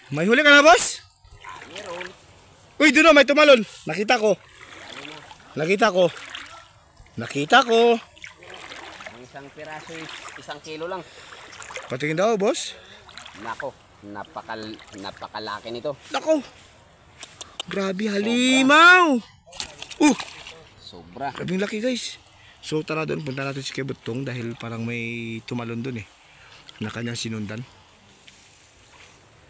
May huli ka na, boss? Meron. Uy, doon may tumalon. Nakita ko. Nakita ko. Nakita ko. Ang isang piraso, 1 kilo lang. Patingin daw, boss. Nako, napakalaki nito. Nako. Grabe, halimaw. Sobra. Grabing laki, guys. So, tara doon. Punta natin si Kebutong dahil parang may tumalon doon eh. Na kanyang sinundan.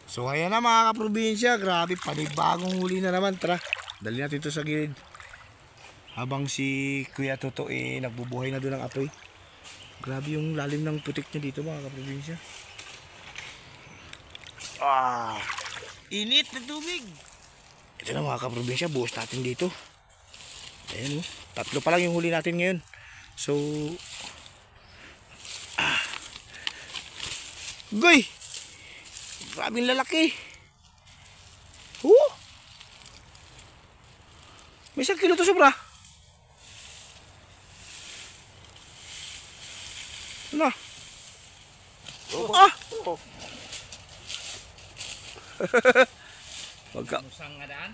So, ayan na mga kaprobinsya. Grabe, panibagong huli na naman. Tara, dali natin ito sa gilid. Habang si Kuya Toto nagbubuhay na doon ng apoy. Grabe yung lalim ng putik niya dito mga kaprobinsya. Init na tubig. Ito na mga kaprobinsya, buhos natin dito. Ayan o, 3 pa lang yung huli natin ngayon. So, Goy! Grabing lalaki. May 1 kilo to sobra. Ano? Musang nga daan.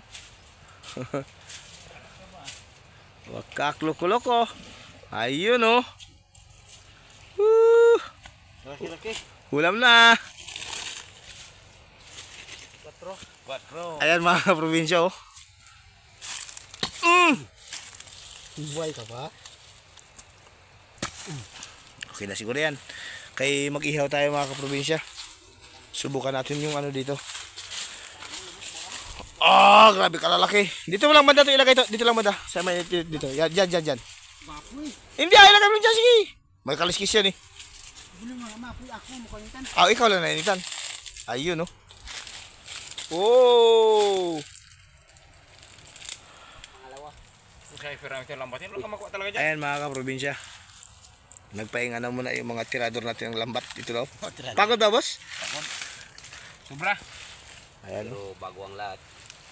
Wag kakloko-loko. Ayun o. Laki-laki. Ulam na. 4. Ayan mga probinsya o. Buhay ka ba? Okay na siguro yan. Kay mag-ihaw tayo mga kaprobinsya. Subukan natin yung ano dito. Grabe kalalaki. Dito mo lang banda ito ilagay ito. Dito lang banda. Sa may dito. Yan. Hindi, ay ilagay mo dyan. Sige. May kaliskis yan eh. Ikaw lang nainitan. Ayun oh. Ayan mga kaprobinsya. Nagpahinga na muna yung mga tirador natin ng lambat. Dito daw. Pagod daw boss? Pagod. Sobra. Ayan. Pero bago ang lahat.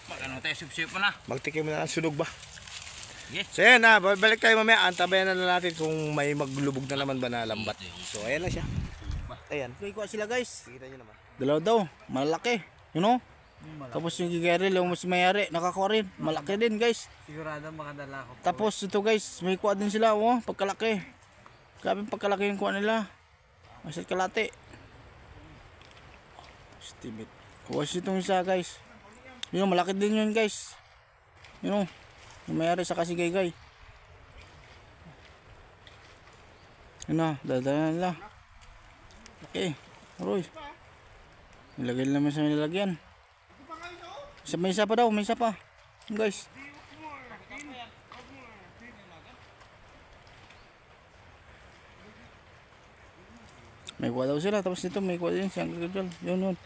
Magkano tayo sip-sip mo na? Magtikim mo na ng sunog ba? Yes. So ayan na, balik tayo mamaya. Antabayan na natin kung may maglubog na naman ba na lambat. So ayan na siya. Ayan. Kuha sila guys. Kita nyo naman. Dalaw daw. Malaki. You know? Tapos yung gigaril, yung mas mayari, nakakuha rin. Malaki din guys. Sigurado makadala ko. Tapos ito guys, may kuha din sila. Pagkalaki. Grabe pagkalaki yung kuha nila. Masat kalate. Estimate. Kuha itong isa guys. Yun, malaki din yun guys. You know? Yung mayari sa kasigay-gay. Yun na, dadala nila. Okay. Aroy. Nilagay naman sa nilagyan. May isa pa daw, may isa pa. Guys. May kuha daw sila, tapos dito may kuha din siyang gagawin. Yun.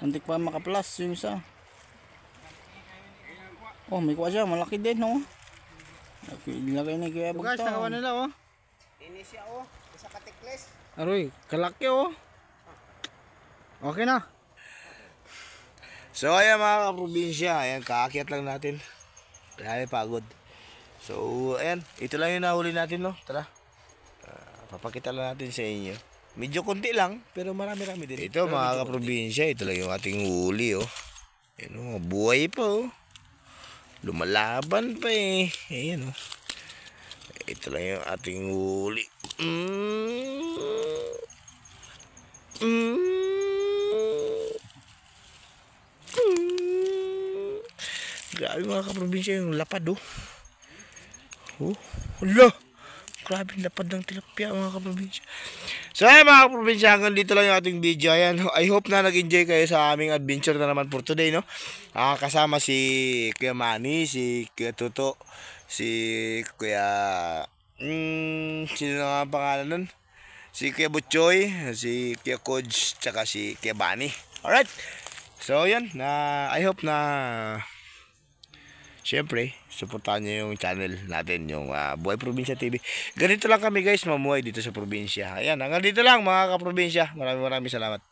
Antik pa maka-plus yung isa. May kuha siya, malaki din Ilagay na kaya Guys, nakawa nila Ini siya isa katikles. Aroy, kalaki Okay na. So ayan mga kaprobinsya, ayan kaakyat lang natin. Kaya pagod. So ayan, ito lang yung nahuli natin Tara. Papakita lang natin sa inyo. Medyo konti lang, pero marami-rami din. Ito mga kaprobinsya, ito lang yung ating huli Ayan buhay pa Lumalaban pa Ayan Ito lang yung ating huli. Grabe mga kaprobinsya yung lapad Hala. Grabe yung lapad ng tilapia mga kaprobinsya. So ayan mga kaprobinsya, hanggang dito lang yung ating video. Ayan, I hope na nag-enjoy kayo sa aming adventure na naman for today kasama si Kuya Manny, si Kuya Toto, si Kuya sino na nga ang pangalan nun? Si Kuya Butchoy, si Kuya Kodj, tsaka si Kuya Bani. Alright. So yan, I hope na syempre, supportahan nyo yung channel natin, yung Buhay Probinsya TV. Ganito lang kami guys, mamuhay dito sa probinsya. Ayan, hanggang dito lang mga kaprobinsya. Maraming salamat.